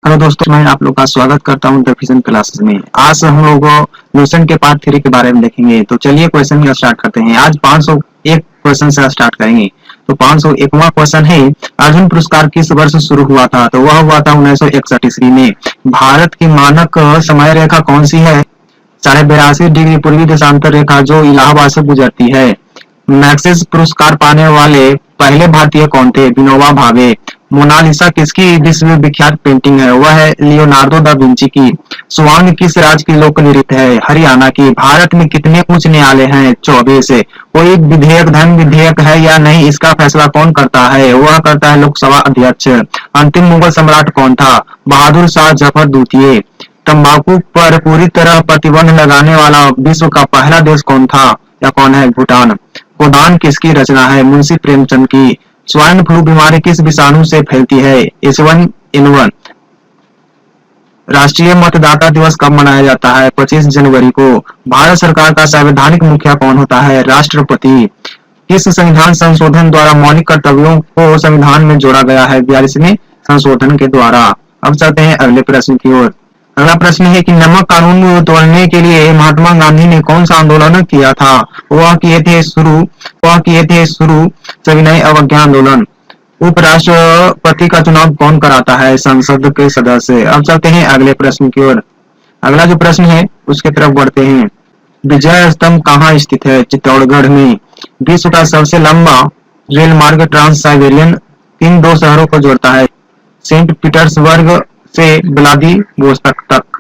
Hello दोस्तों, मैं आप लोग का स्वागत करता हूं द फिजन क्लासेस में। आज हम लोग क्वेश्चन के पार्ट 3 के बारे में देखेंगे। तो चलिए क्वेश्चन का स्टार्ट करते हैं। आज 501 क्वेश्चन से स्टार्ट करेंगे। तो 501वां क्वेश्चन है, अर्जुन पुरस्कार किस वर्ष शुरू हुआ था? तो वह हुआ था 1961 ईस्वी में। भारत की मानक समय रेखा कौन सी है? 82.5 डिग्री पूर्वी देशांतर रेखा जो इलाहाबाद से गुजरती है। मैक्सेस पुरस्कार पाने वाले पहले भारतीय कौन थे? विनोबा भावे। मोनालिसा किसकी विश्व विख्यात पेंटिंग है? वह है लियोनार्डो दा विंची की। स्वांग किस राज्य की लोक नृत्य है? हरियाणा की। भारत में कितने उच्च न्यायालय हैं? 24। कोई विधेयक धन विधेयक है या नहीं, इसका फैसला कौन करता है? वह करता है लोकसभा अध्यक्ष। अंतिम मुगल सम्राट कौन था? बहादुर शाह जफर द्वितीय। तंबाकू पर पूरी तरह प्रतिबंध लगाने वाला विश्व का पहला देश कौन था या कौन है? भूटान। गोदान किसकी रचना है? मुंशी प्रेमचंद की। स्वाइन फ्लू बीमारी किस विषाणु से फैलती है? H1N1। राष्ट्रीय मतदाता दिवस कब मनाया जाता है? 25 जनवरी को। भारत सरकार का संवैधानिक मुखिया कौन होता है? राष्ट्रपति। किस संविधान संशोधन द्वारा मौलिक कर्तव्यों को संविधान में जोड़ा गया है? 42वें संशोधन के द्वारा। अब चलते हैं अगले प्रश्न की ओर। अगला प्रश्न है कि नमक कानून तोड़ने के लिए महात्मा गांधी ने कौन सा आंदोलन किया था? वह किए थे शुरू सविनय अवज्ञा आंदोलन। उपराष्ट्रपति का चुनाव कौन कराता है? संसद के सदस्य। अब चलते हैं अगले प्रश्न की ओर। अगला जो प्रश्न है उसके तरफ बढ़ते हैं। विजय स्तंभ कहाँ स्थित है? चित्तौड़गढ़ में। विश्व का सबसे लंबा रेल मार्ग ट्रांस साइबेरियन किन दो शहरों को जोड़ता है? सेंट पीटर्सबर्ग से व्लादिवोस्तोक तक।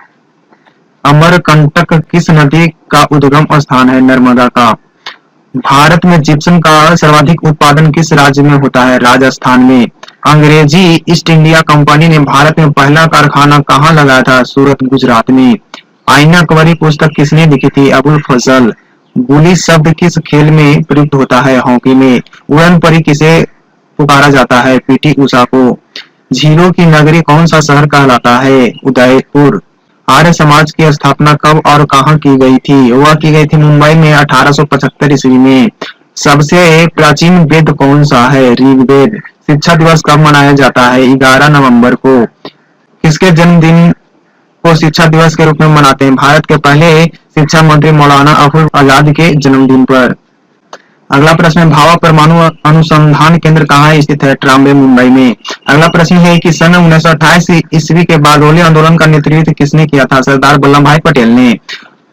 अमरकंटक किस नदी का उद्गम स्थान है? नर्मदा का। भारत में जिप्सम का सर्वाधिक उत्पादन किस राज्य में होता है? राजस्थान में। अंग्रेजी ईस्ट इंडिया कंपनी ने भारत में पहला कारखाना कहाँ लगाया था? सूरत, गुजरात में। आईना कवरी पुस्तक किसने लिखी थी? अबुल फजल। बुली शब्द किस खेल में प्रयुक्त होता है? हॉकी में। उड़न परी किसे पुकारा जाता है? पीटी उषा को। झीलों की नगरी कौन सा शहर कहलाता है? उदयपुर। आर्य समाज की स्थापना कब और कहाँ की गई थी? वह की गई थी मुंबई में 1875 ईस्वी में। सबसे प्राचीन वेद कौन सा है? ऋग्वेद। शिक्षा दिवस कब मनाया जाता है? 11 नवंबर को। किसके जन्मदिन को शिक्षा दिवस के रूप में मनाते हैं? भारत के पहले शिक्षा मंत्री मौलाना अबुल आजाद के जन्मदिन पर। अगला प्रश्न है, भाभा परमाणु अनुसंधान केंद्र कहाँ स्थित है? ट्राम्बे, मुंबई में। अगला प्रश्न है कि सन 1928 ईस्वी के बारडोली आंदोलन का नेतृत्व किसने किया था? सरदार वल्लभ भाई पटेल ने।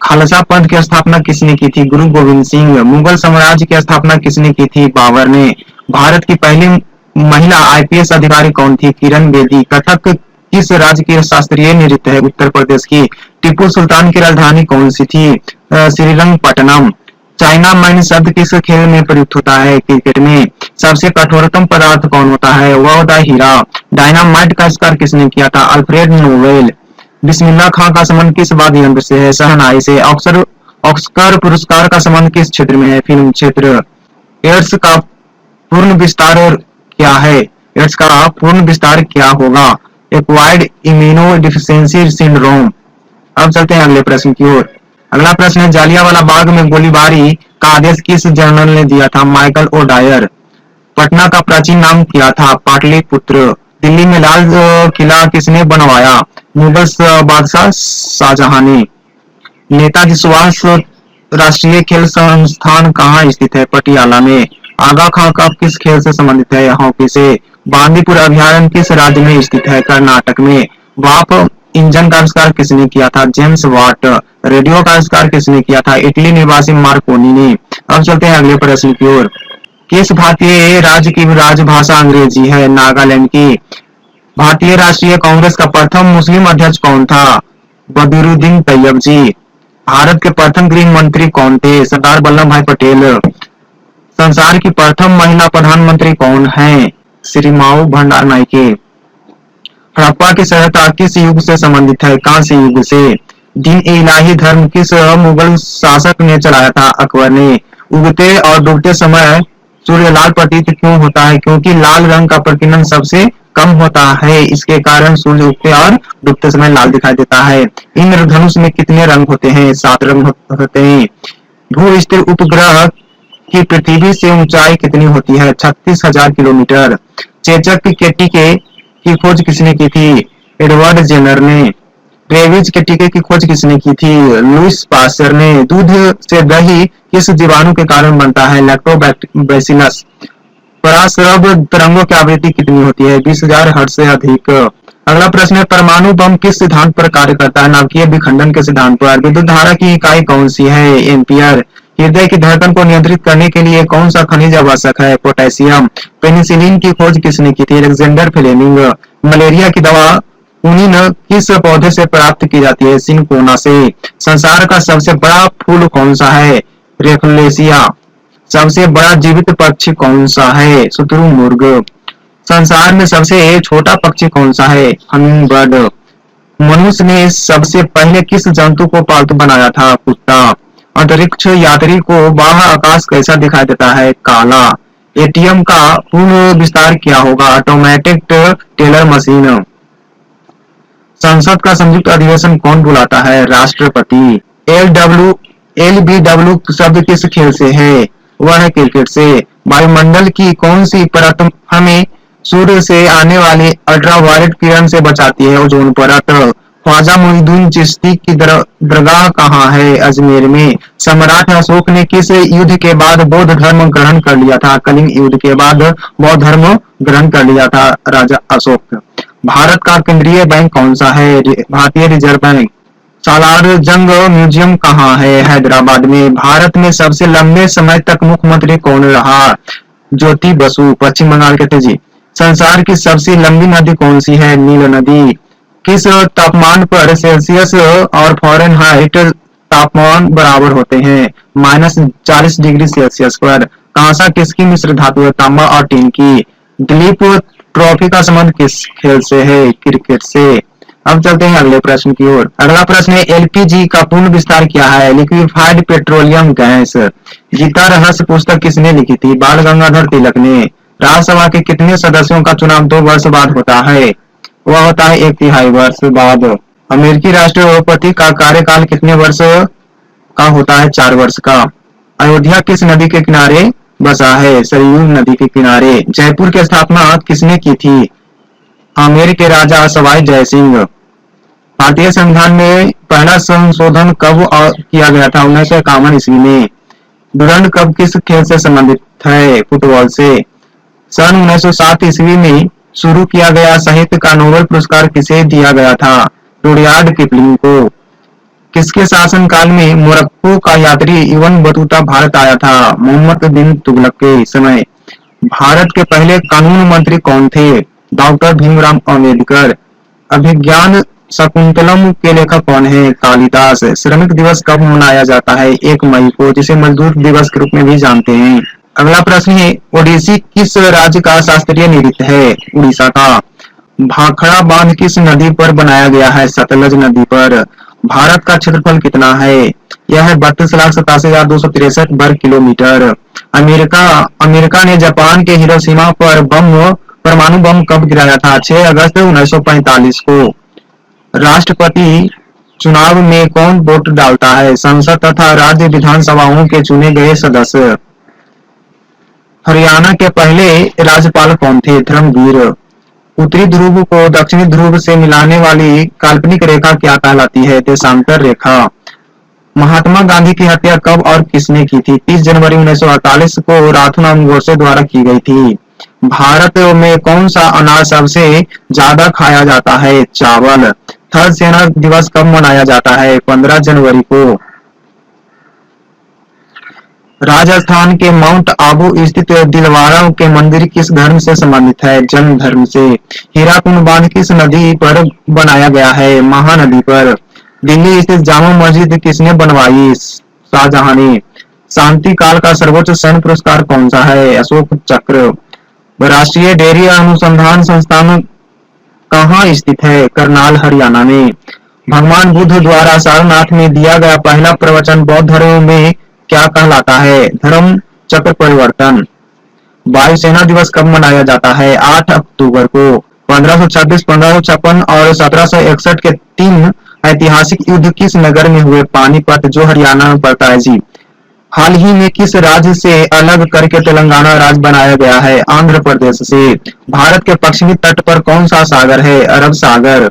खालसा पंथ की स्थापना किसने की थी? गुरु गोविंद सिंह। मुगल साम्राज्य की स्थापना किसने की थी? बाबर ने। भारत की पहली महिला IPS अधिकारी कौन थी? किरण बेदी। कथक किस राज्य की शास्त्रीय नृत्य है? उत्तर प्रदेश की। टिप्पू सुल्तान की राजधानी कौन सी थी? श्रीरंगपट्टनम। चाइना मैन शब्द किस खेल में प्रयुक्त होता है? क्रिकेट में। सबसे कठोरतम पदार्थ कौन होता है? वह होता है हीरा। डायनामाइट का आविष्कार किसने किया था? Alfred Nobel. बिस्मिल्लाह खां का संबंध किस वाद्य यंत्र से है? शहनाई से। ऑस्कर पुरस्कार का संबंध किस क्षेत्र में है? फिल्म क्षेत्र। एड्स का पूर्ण विस्तार क्या है? एड्स का पूर्ण विस्तार क्या होगा? Acquired immunodeficiency syndrome. अब चलते हैं अगले प्रश्न की ओर। अगला प्रश्न है, जालियांवाला बाग में गोलीबारी का आदेश किस जनरल ने दिया था? Michael O'Dwyer. पटना का प्राचीन नाम क्या था? पाटलिपुत्र। दिल्ली में लाल किला किसने बनवाया? मुगल बादशाह शाहजहां ने। नेताजी सुभाष राष्ट्रीय खेल संस्थान कहाँ स्थित है? पटियाला में। आगा खां कब किस खेल से संबंधित है? हॉकी से। बांदीपुर अभयारण्य किस राज्य में स्थित है? कर्नाटक में। वाप इंजन का आविष्कार किसने किया था? James Watt. रेडियो का आविष्कार किसने किया था? इटली निवासी मार्कोनी ने। अब चलते हैं अगले प्रश्न की ओर। किस भारतीय राज्य की राजभाषा अंग्रेजी है? नागालैंड की। भारतीय राष्ट्रीय कांग्रेस का प्रथम मुस्लिम अध्यक्ष कौन था? बदरुद्दीन तैयब जी। भारत के प्रथम गृह मंत्री कौन थे? सरदार वल्लभ भाई पटेल। संसार की प्रथम महिला प्रधानमंत्री कौन है? श्रीमाऊ भंडार नायके। हड़प्पा की सभ्यता किस युग से संबंधित है? कांस्य युग से। दीन ए इलाही धर्म किस मुगल शासक ने चलाया था? अकबर ने। उगते और डूबते समय सूर्य लाल प्रतीत क्यों होता है? क्योंकि लाल रंग का प्रकीर्णन सबसे कम होता है, इसके कारण सूर्य उगते और डूबते समय लाल दिखाई देता है। इंद्रधनुष में कितने रंग होते हैं? 7 रंग होते हैं। भू स्थिर उपग्रह की पृथ्वी से ऊंचाई कितनी होती है? 36,000 किलोमीटर। चेचक की खोज किसने की थी? एडवर्ड जेनर ने। रेबीज के टीके की खोज किसने की थी? लुईस पास्चर ने। दूध से दही किस जीवाणु के कारण बनता है? लैक्टोबैसिलस। पराश्रव तरंगों की आवृत्ति कितनी होती है? 20,000 हर्ट्ज से अधिक। अगला प्रश्न है, परमाणु बम किस सिद्धांत पर कार्य करता है? नाभिकीय विखंडन के सिद्धांत पर। विद्युत धारा की इकाई कौन सी है? एम्पियर। हृदय की धड़कन को नियंत्रित करने के लिए कौन सा खनिज आवश्यक है? पोटेशियम। पेनिसिलिन की खोज किसने की थी? Alexander Fleming. मलेरिया की दवा कुनिन किस पौधे से प्राप्त की जाती है? सिनकोना से। संसार का सबसे बड़ा फूल कौन सा है? रेफलेशिया। सबसे बड़ा जीवित पक्षी कौन सा है? शुतुरमुर्ग। संसार में सबसे छोटा पक्षी कौन सा है? Humming bird. मनुष्य ने सबसे पहले किस जंतु को पालतू बनाया था? कुत्ता। अंतरिक्ष यात्री को बाह्य आकाश कैसा दिखाई देता है? काला। एटीएम का पूर्ण विस्तार क्या होगा? Automatic teller machine. संसद का संयुक्त अधिवेशन कौन बुलाता है? राष्ट्रपति। LBW शब्द किस खेल से है? वह है क्रिकेट से। वायुमंडल की कौन सी परत हमें सूर्य से आने वाली अल्ट्रावायलेट किरण से बचाती है? ओजोन परत। ख्वाजा मुइनुद्दीन चिश्ती की दरगाह कहाँ है? अजमेर में। सम्राट अशोक ने किस युद्ध के बाद बौद्ध धर्म ग्रहण कर लिया था? कलिंग युद्ध के बाद बौद्ध धर्म ग्रहण कर लिया था राजा अशोक। भारत का केंद्रीय बैंक कौन सा है? भारतीय रिजर्व बैंक। सालार जंग म्यूजियम कहाँ है? हैदराबाद में। भारत में सबसे लंबे समय तक मुख्यमंत्री कौन रहा? ज्योति बसु। पश्चिम बंगाल के थे जी। संसार की सबसे लंबी नदी कौन सी है? नील नदी। किस तापमान पर सेल्सियस और फ़ारेनहाइट तापमान बराबर होते हैं? -40 डिग्री सेल्सियस पर। कांसा किसकी मिश्र धातु है? तांबा और टीन की। दिलीप ट्रॉफी का संबंध किस खेल से है? क्रिकेट से। अब चलते हैं अगले प्रश्न की ओर। अगला प्रश्न है, एलपीजी का पूर्ण विस्तार क्या है? Liquefied petroleum gas. गीता रहस्य पुस्तक किसने लिखी थी? बाल गंगाधर तिलक ने। राज्यसभा के कितने सदस्यों का चुनाव 2 वर्ष बाद होता है? वह होता है 1/3 वर्ष बाद। अमेरिकी राष्ट्रपति का कार्यकाल कितने वर्ष का होता है? 4 वर्ष का। अयोध्या किस नदी के किनारे बसा है? सरयू नदी के किनारे। जयपुर की स्थापना किसने की थी? आमेर के राजा सवाई जयसिंह। भारतीय संविधान में पहला संशोधन कब किया गया था? 1951 ईस्वी में। डुरंड कप किस खेल से संबंधित है? फुटबॉल से। सन 1907 ईस्वी में शुरू किया गया साहित्य का नोबेल पुरस्कार किसे दिया गया था? रुडयार्ड किपलिंग को। किसके शासनकाल में मोरक्को का यात्री इब्न बतूता भारत आया था? मोहम्मद बिन तुगलक के समय। भारत के पहले कानून मंत्री कौन थे? डॉक्टर भीमराव अम्बेडकर। अभिज्ञान शकुंतलम के लेखक कौन है? कालिदास। श्रमिक दिवस कब मनाया जाता है? 1 मई को, जिसे मजदूर दिवस के रूप में भी जानते हैं। अगला प्रश्न है, ओडिसी किस राज्य का शास्त्रीय नृत्य है? उड़ीसा का। भाखड़ा बांध किस नदी पर बनाया गया है? सतलज नदी पर। भारत का क्षेत्रफल कितना है? यह है 32,87,263 वर्ग किलोमीटर। अमेरिका ने जापान के हिरोशिमा पर परमाणु बम कब गिराया था? 6 अगस्त 1945 को। राष्ट्रपति चुनाव में कौन वोट डालता है? संसद तथा राज्य विधानसभाओं के चुने गए सदस्य। हरियाणा के पहले राज्यपाल कौन थे? धर्मवीर। उत्तरी ध्रुव को दक्षिणी ध्रुव से मिलाने वाली काल्पनिक रेखा क्या कहलाती है? देशांतर रेखा। महात्मा गांधी की हत्या कब और किसने की थी? 30 जनवरी 1948 को राथुराम गोडसे द्वारा की गई थी। भारत में कौन सा अनाज सबसे ज्यादा खाया जाता है? चावल। थल सेना दिवस कब मनाया जाता है? 15 जनवरी को। राजस्थान के माउंट आबू स्थित दिलवारा के मंदिर किस धर्म से संबंधित है? जैन धर्म से। हीराकुंड बांध किस नदी पर बनाया गया है? महानदी पर। दिल्ली स्थित जामा मस्जिद किसने बनवाई? शाहजहां ने। शांति काल का सर्वोच्च सैन्य पुरस्कार कौन सा है? अशोक चक्र। राष्ट्रीय डेयरी अनुसंधान संस्थान कहाँ स्थित है? करनाल हरियाणा में। भगवान बुद्ध द्वारा सारनाथ में दिया गया पहला प्रवचन बौद्ध धर्म में क्या कहलाता है? धर्म चक्र परिवर्तन। वायुसेना दिवस कब मनाया जाता है? 8 अक्टूबर को। 1526, 1556 और 1761 के 3 ऐतिहासिक युद्ध किस नगर में हुए? पानीपत, जो हरियाणा में पड़ता है जी। हाल ही में किस राज्य से अलग करके तेलंगाना राज्य बनाया गया है? आंध्र प्रदेश से। भारत के पश्चिमी तट पर कौन सा सागर है? अरब सागर।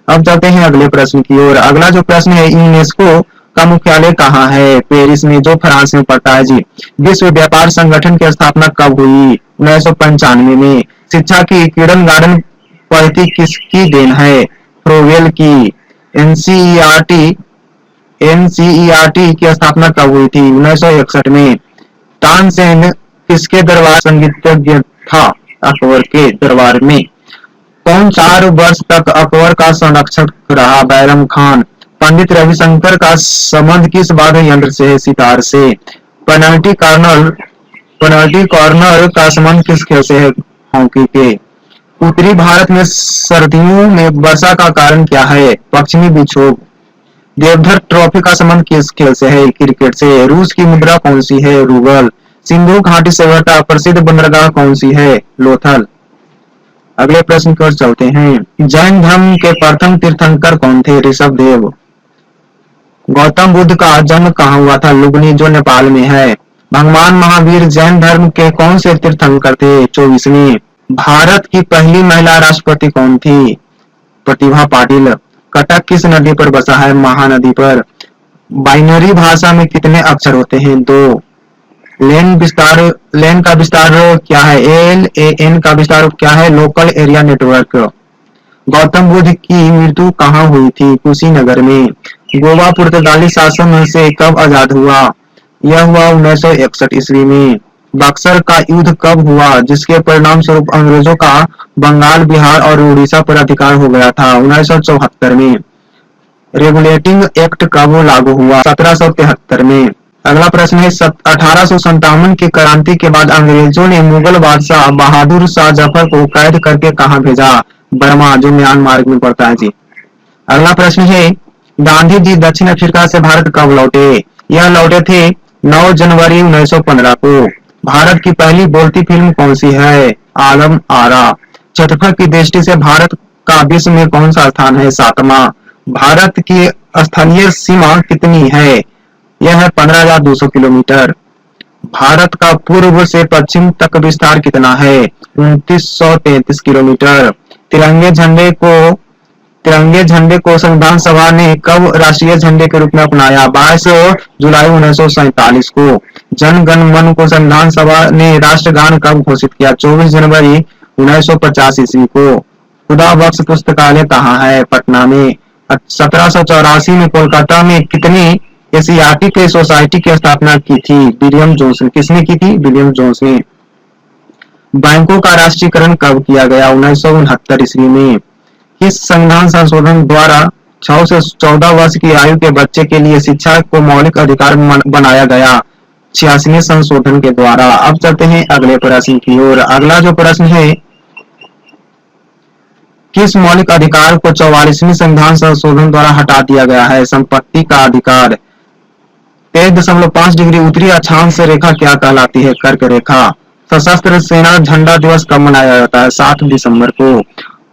अब चलते हैं अगले प्रश्न की ओर। अगला जो प्रश्न है, यूनेस्को का मुख्यालय कहाँ है? पेरिस में, जो फ्रांस में पड़ता है जी। विश्व व्यापार संगठन की स्थापना कब हुई? 1995 में। शिक्षा की किरण गार्डन पद्धति किसकी देन है? फ्रोवेल की। एनसीईआरटी एनसीईआरटी की स्थापना कब हुई थी? 1961 में। तानसेन किसके दरबार संगीतज्ञ था? अकबर के दरबार में। कौन 4 वर्ष तक अकबर का संरक्षक रहा? बैरम खान। पंडित रविशंकर का संबंध किस वाद्य यंत्र से है? सितार से। पेनल्टी कॉर्नर का संबंध किस खेल से है? हॉकी के। उत्तरी भारत में सर्दियों में वर्षा का कारण क्या है? पश्चिमी विक्षोभ। देवधर ट्रॉफी का संबंध किस खेल से है? क्रिकेट से। रूस की मुद्रा कौन सी है? रूबल। सिंधु घाटी से सभ्यता प्रसिद्ध बंदरगाह कौन सी है? लोथल। अगले प्रश्न की ओर चलते हैं। जैन धर्म के प्रथम तीर्थंकर कौन थे? ऋषभदेव। गौतम बुद्ध का जन्म कहाँ हुआ था? लुबनी, जो नेपाल में है। भगवान महावीर जैन धर्म के कौन से तीर्थंकर थे? 24वें। भारत की पहली महिला राष्ट्रपति कौन थी? प्रतिभा पाटिल। कटक किस नदी पर बसा है? महानदी पर। बाइनरी भाषा में कितने अक्षर होते हैं? 2। लेन का विस्तार क्या है? LAN का विस्तार क्या है? Local area network. Gautam Buddha की मृत्यु कहाँ हुई थी? कुशीनगर में। गोवा पुर्तगाली शासन से कब आजाद हुआ? यह हुआ 1961 ईस्वी में। बक्सर का युद्ध कब हुआ, जिसके परिणाम स्वरूप अंग्रेजों का बंगाल, बिहार और उड़ीसा पर अधिकार हो गया था? 1974 में। रेगुलेटिंग एक्ट कब लागू हुआ? 1773 में। अगला प्रश्न है, 1857 की क्रांति के बाद अंग्रेजों ने मुगल बादशाह बहादुर शाह जफर को कैद करके कहाँ भेजा? बर्मा, जो म्यांमार में पड़ता है जी। अगला प्रश्न है, गांधी जी दक्षिण अफ्रीका से भारत कब लौटे? यह लौटे थे 9 जनवरी 1915 को। भारत की पहली बोलती फिल्म कौन सी है? आलम आरा। क्षेत्रफल की दृष्टि से भारत का विश्व में कौन सा स्थान है? 7वां। भारत की स्थलीय सीमा कितनी है? यह है 15,200 किलोमीटर। भारत का पूर्व से पश्चिम तक विस्तार कितना है? 2933 किलोमीटर। तिरंगे झंडे को संविधान सभा ने कब राष्ट्रीय झंडे के रूप में अपनाया? 22 जुलाई 1947 को। जन गण मन को संविधान सभा ने राष्ट्रगान कब घोषित किया? 24 जनवरी 1950 ईस्वी को। खुदा बख्श पुस्तकालय कहाँ है? पटना में। 1784 में कोलकाता में कितनी एशियाटिक सोसाइटी की स्थापना की थी? विलियम जोन्स ने। किसने की थी? विलियम जोन्स ने। बैंकों का राष्ट्रीयकरण कब किया गया? 1969 ईस्वी में। किस संविधान संशोधन द्वारा 6 से 14 वर्ष की आयु के बच्चे के लिए शिक्षा को मौलिक अधिकार बनाया गया? 86वें संशोधन के द्वारा। अब चलते हैं अगले प्रश्न की ओर। अगला जो प्रश्न है, किस मौलिक अधिकार को 44वें संविधान संशोधन द्वारा हटा दिया गया है? संपत्ति का अधिकार। 23.5 डिग्री उत्तरी अक्षांश रेखा क्या कहलाती है? कर्क रेखा। सशस्त्र सेना झंडा दिवस कब मनाया जाता है? 7 दिसंबर को।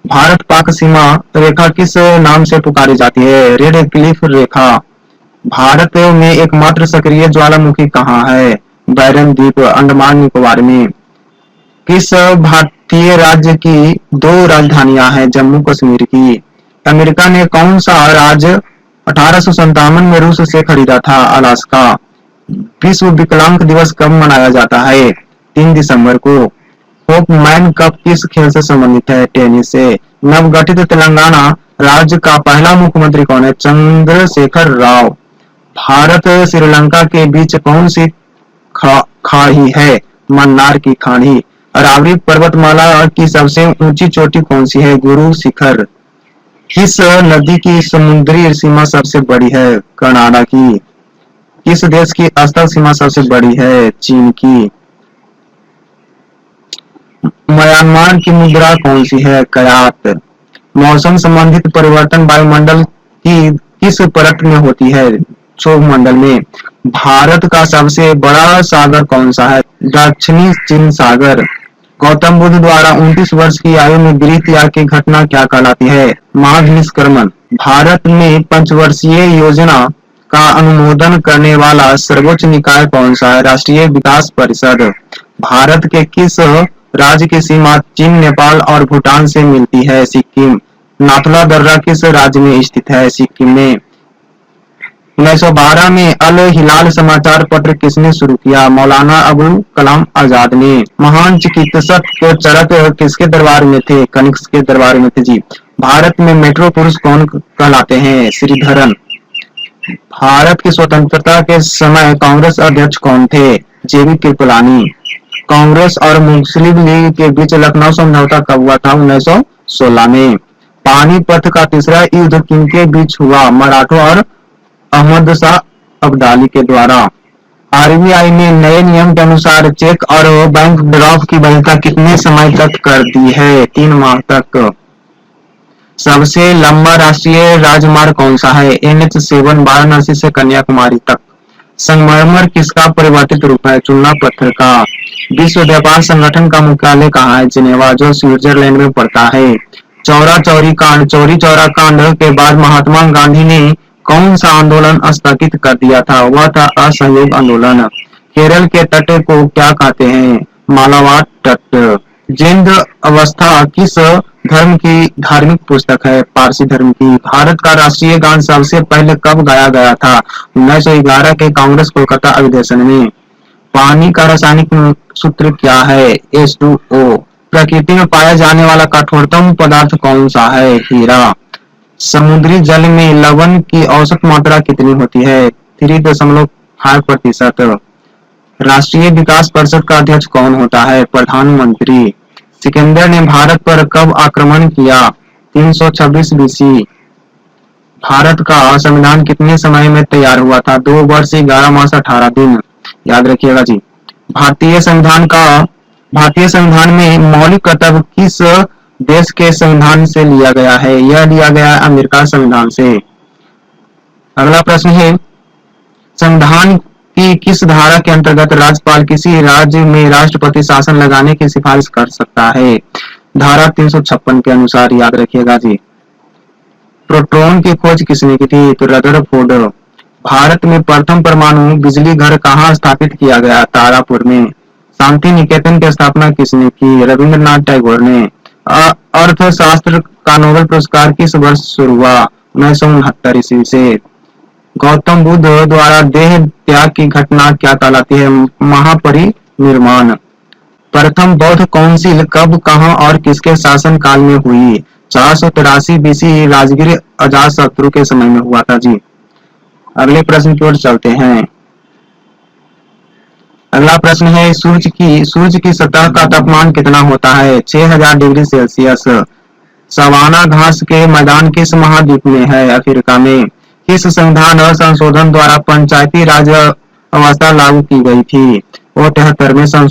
भारत पाक सीमा रेखा किस नाम से पुकारी जाती है? रेड क्लिफ रेखा। भारत में एकमात्र सक्रिय ज्वालामुखी कहाँ है? बैरन द्वीप, अंडमान निकोबार में। किस भारतीय राज्य की 2 राजधानियां हैं? जम्मू कश्मीर की। अमेरिका ने कौन सा राज्य 1857 में रूस से खरीदा था? अलास्का। विश्व विकलांग दिवस कब मनाया जाता है? 3 दिसंबर को। होप मैन कप किस खेल से संबंधित है? टेनिस से। नवगठित तेलंगाना राज्य का पहला मुख्यमंत्री कौन है? चंद्रशेखर राव। भारत श्रीलंका के बीच कौन सी खाड़ी है? मन्नार की खाड़ी। अरावली पर्वतमाला की सबसे ऊंची चोटी कौन सी है? गुरु शिखर। किस नदी की समुद्री सीमा सबसे बड़ी है? कनाडा की। किस देश की स्थल सीमा सबसे बड़ी है? चीन की। म्यांमार की मुद्रा कौन सी है? कयात। मौसम संबंधित परिवर्तन वायुमंडल की किस परत में होती है? क्षोभ मंडल में। भारत का सबसे बड़ा सागर कौन सा है? दक्षिणी चीन सागर। गौतम बुद्ध द्वारा 29 वर्ष की आयु में गृह त्याग की घटना क्या कहलाती है? माघ निष्क्रमण। भारत में पंचवर्षीय योजना का अनुमोदन करने वाला सर्वोच्च निकाय कौन सा है? राष्ट्रीय विकास परिषद। भारत के किस राज्य की सीमा चीन, नेपाल और भूटान से मिलती है? सिक्किम। नाथुला दर्रा किस राज्य में स्थित है? सिक्किम में। 1912 में अल हिलाल समाचार पत्र किसने शुरू किया? मौलाना अबुल कलाम आजाद ने। महान चिकित्सक को चरक किसके दरबार में थे? कनिष्क के दरबार में थे जी। भारत में मेट्रो पुरुष कौन कहलाते हैं? श्रीधरन। भारत की स्वतंत्रता के समय कांग्रेस अध्यक्ष कौन थे? जेबी कृपलानी। कांग्रेस और मुस्लिम लीग के बीच लखनऊ समझौता कब हुआ था? 1916 में। पानीपत का तीसरा युद्ध किनके बीच हुआ? मराठों और अहमद शाह अब्दाली के द्वारा। आरबीआई ने नए नियम के अनुसार चेक और बैंक ड्राफ्ट की वैधता कितने समय तक कर दी है? 3 माह तक। सबसे लंबा राष्ट्रीय राजमार्ग कौन सा है? NH7 वाराणसी से कन्याकुमारी तक। संगमरमर किसका परिवर्तित रूप है? चूना पत्थर का। विश्व व्यापार संगठन का मुख्यालय कहाँ है? जिनेवा, जो स्विट्जरलैंड में पड़ता है। चौरा चौरी कांड, चौरी चौरा कांड के बाद महात्मा गांधी ने कौन सा आंदोलन स्थगित कर दिया था? वह था असहयोग आंदोलन। केरल के तट को क्या कहते हैं? मालाबार तट। जिंद अवस्था किस धर्म की धार्मिक पुस्तक है? पारसी धर्म की। भारत का राष्ट्रीय गान सबसे पहले कब गाया गया था? 1911 के कांग्रेस कोलकाता अधिवेशन में। पानी का रासायनिक सूत्र क्या है? H2O। प्रकृति में पाया जाने वाला कठोरतम पदार्थ कौन सा है? हीरा। समुद्री जल में लवण की औसत मात्रा कितनी होती है? 3.5%। राष्ट्रीय विकास परिषद का अध्यक्ष कौन होता है? प्रधानमंत्री। सिकंदर ने भारत पर कब आक्रमण किया? 326 BC। भारत का संविधान कितने समय में तैयार हुआ था? 2 वर्ष 11 मास 18 दिन। याद रखिएगा जी। भारतीय संविधान में मौलिक कर्तव्य किस देश के संविधान से लिया गया है? यह लिया गया है अमेरिका संविधान से। अगला प्रश्न है, संविधान की किस धारा के अंतर्गत राज्यपाल किसी राज्य में राष्ट्रपति शासन लगाने की सिफारिश कर सकता है? धारा 356 के अनुसार। याद रखिएगा जी। प्रोटॉन की खोज किसने की थी? तो रदरफोर्ड। भारत में प्रथम परमाणु बिजली घर कहाँ स्थापित किया गया? तारापुर में। शांति निकेतन की स्थापना किसने की? रविंद्रनाथ टैगोर ने। अर्थशास्त्र का नोबेल पुरस्कार किस वर्ष शुरू हुआ? 1969 ईस्वी से। गौतम बुद्ध द्वारा देह त्याग की घटना क्या कहलाती है? महापरिनिर्वाण। प्रथम बौद्ध काउंसिल कब, कहां और किसके शासन काल में हुई? 483 BC राजगीर अजातशत्रु के समय में हुआ था जी। अगले प्रश्न की ओर चलते हैं। अगला प्रश्न है, सूर्य की सतह का तापमान कितना होता है? 6000 डिग्री सेल्सियस। सवाना घास के मैदान किस महाद्वीप में है? अफ्रीका में। किस संविधान और संशोधन द्वारा पंचायती राज व्यवस्था लागू की गई थी? वो 73वें संशोधन